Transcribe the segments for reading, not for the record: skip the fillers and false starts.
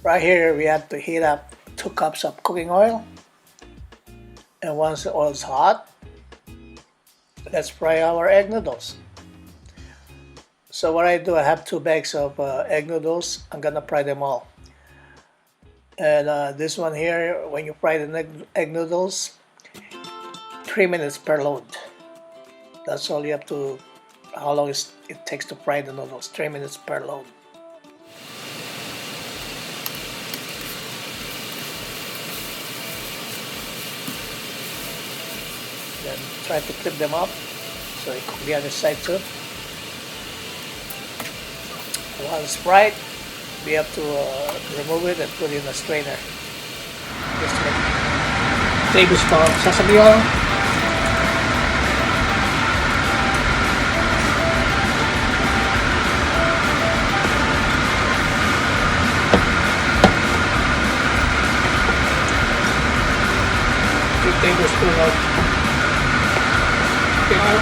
Right here we have to heat up 2 cups of cooking oil, and once the oil is hot, let's fry our egg noodles. So what I do, I have 2 bags of egg noodles. I'm gonna fry them all. And this one here, when you fry the egg noodles, 3 minutes per load. That's all you have to, how long it takes to fry the noodles, 3 minutes per load. Then try to flip them up so they cook the other side too. Once fried, we have to remove it and put it in a strainer. Just like tablespoon of sesame oil. Two tablespoons of cooking oil.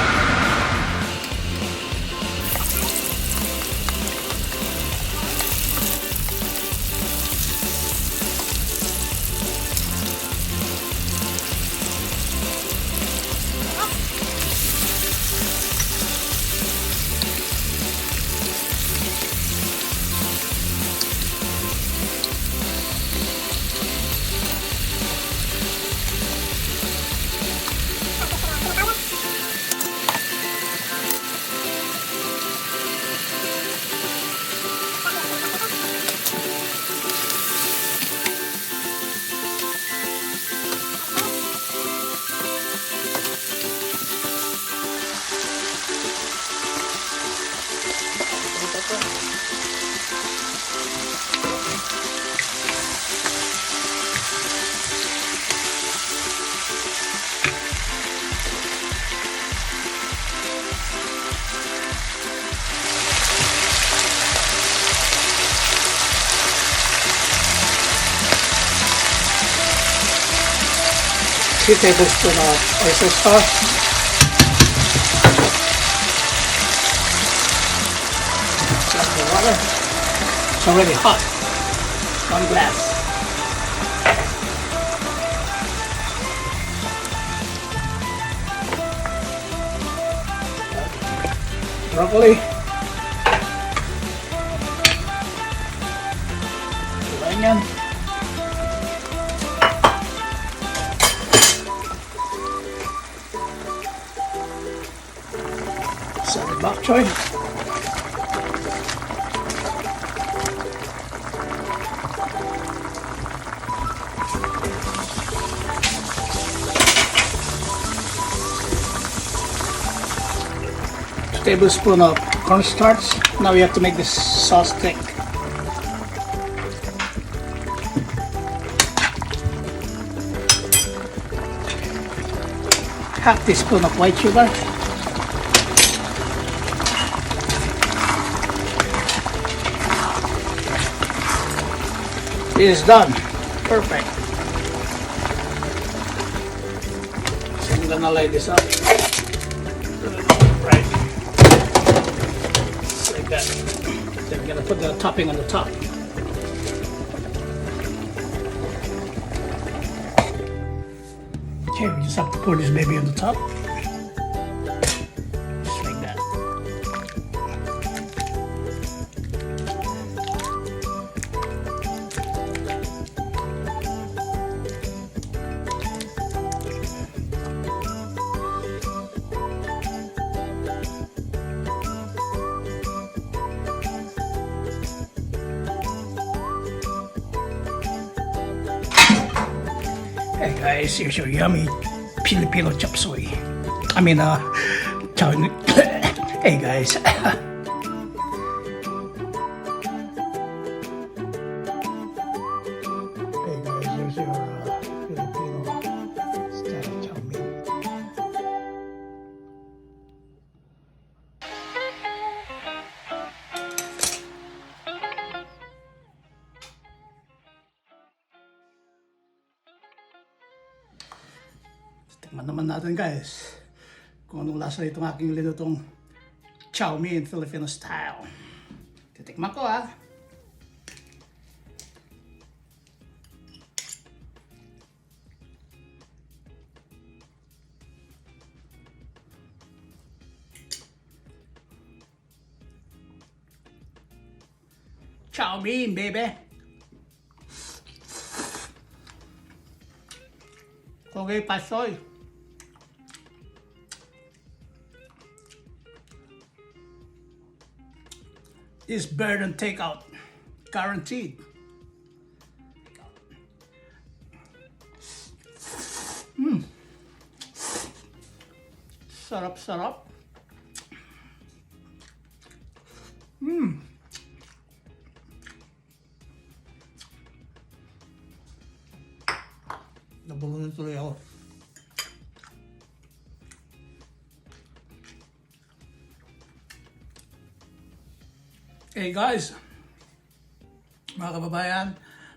Two tablespoons of oyster sauce. Some water. It's already hot. 1 glass. Broccoli. Onion. Some bok choy. Tablespoon of cornstarch. Now we have to make this sauce thick. Half teaspoon of white sugar. This is done. Perfect. So I'm gonna lay this up. Right. Like that. Then we're gonna put the topping on the top. Okay, we just have to pour this baby on the top. Just like that. Hey guys, here's your yummy Filipino chop suey. I mean, chow. Hey guys. Hey guys, here's your Filipino style chow mein. Tikman naman natin guys kung anong lasa itong aking linutong chow mein Filipino style. Titikman ko ah. Chowmein, baby. Okay, pasoy. This better than takeout. Guaranteed. Sarap, sarap. Nabulungan tuloy ako. Hey guys, mga kababayan,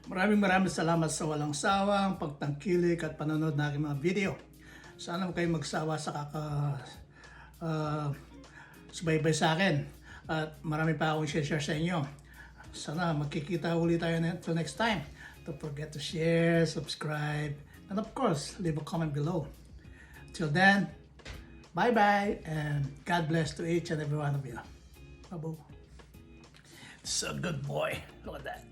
maraming salamat sa walang sawang pagtangkilik at panonood ng aking mga video. Sana kayo magsawa sa subaybay sa akin at marami pa akong share sa inyo. Sana magkikita ulit tayo until next time. Don't forget to share, subscribe, and of course, leave a comment below. Till then, bye-bye and God bless to each and every one of you. Bye-bye. So good boy. Look at that.